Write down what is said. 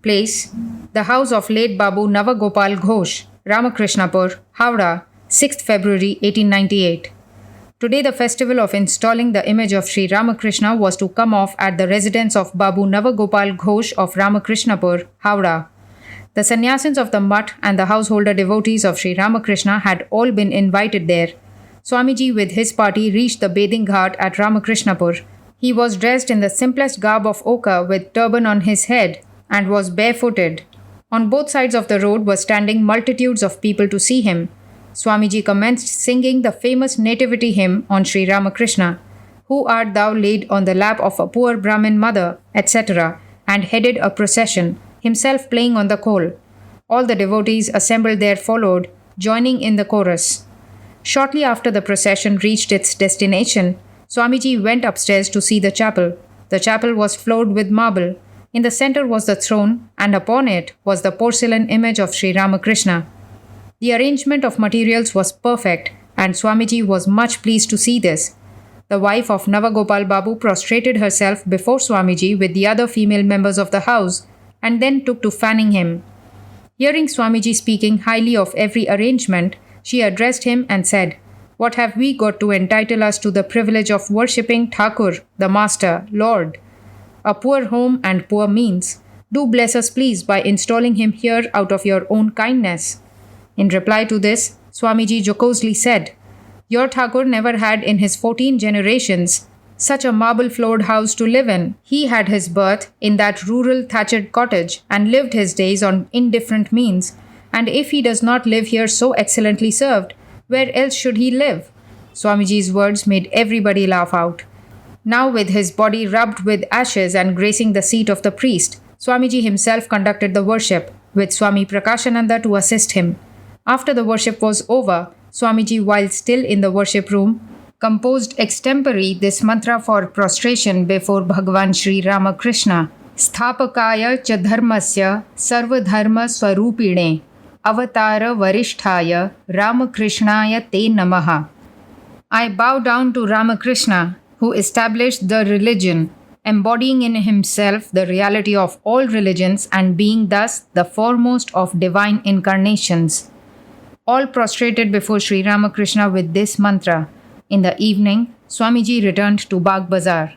Place, the house of late Babu Navagopal Ghosh, Ramakrishnapur, Howrah, 6th February 1898. Today, the festival of installing the image of Sri Ramakrishna was to come off at the residence of Babu Navagopal Ghosh of Ramakrishnapur, Howrah. The sannyasins of the mutt and the householder devotees of Sri Ramakrishna had all been invited there. Swamiji with his party reached the bathing ghat at Ramakrishnapur. He was dressed in the simplest garb of ochre with turban on his head and was barefooted. On both sides of the road were standing multitudes of people to see him. Swamiji commenced singing the famous nativity hymn on Sri Ramakrishna, "Who art thou laid on the lap of a poor Brahmin mother," etc., and headed a procession, himself playing on the khol. All the devotees assembled there followed, joining in the chorus. Shortly after the procession reached its destination, Swamiji went upstairs to see the chapel. The chapel was floored with marble. In the center was the throne, and upon it was the porcelain image of Sri Ramakrishna. The arrangement of materials was perfect, and Swamiji was much pleased to see this. The wife of Navagopal Babu prostrated herself before Swamiji with the other female members of the house, and then took to fanning him. Hearing Swamiji speaking highly of every arrangement, she addressed him and said, "What have we got to entitle us to the privilege of worshipping Thakur, the Master, Lord? A poor home and poor means. Do bless us please by installing him here out of your own kindness." In reply to this, Swamiji jocosely said, "Your Thakur never had in his 14 generations such a marble-floored house to live in. He had his birth in that rural thatched cottage and lived his days on indifferent means. And if he does not live here so excellently served, where else should he live?" Swamiji's words made everybody laugh out. Now, with his body rubbed with ashes and gracing the seat of the priest, Swamiji himself conducted the worship, with Swami Prakashananda to assist him. After the worship was over, Swamiji, while still in the worship room, composed extempore this mantra for prostration before Bhagavan Sri Ramakrishna. Sthapakaya cha dharmasya sarvadharma swarupine avatara varishtaya Ramakrishnaya te namaha. I bow down to Ramakrishna, who established the religion, embodying in himself the reality of all religions and being thus the foremost of divine incarnations. All prostrated before Sri Ramakrishna with this mantra. In the evening, Swamiji returned to Bagh Bazar.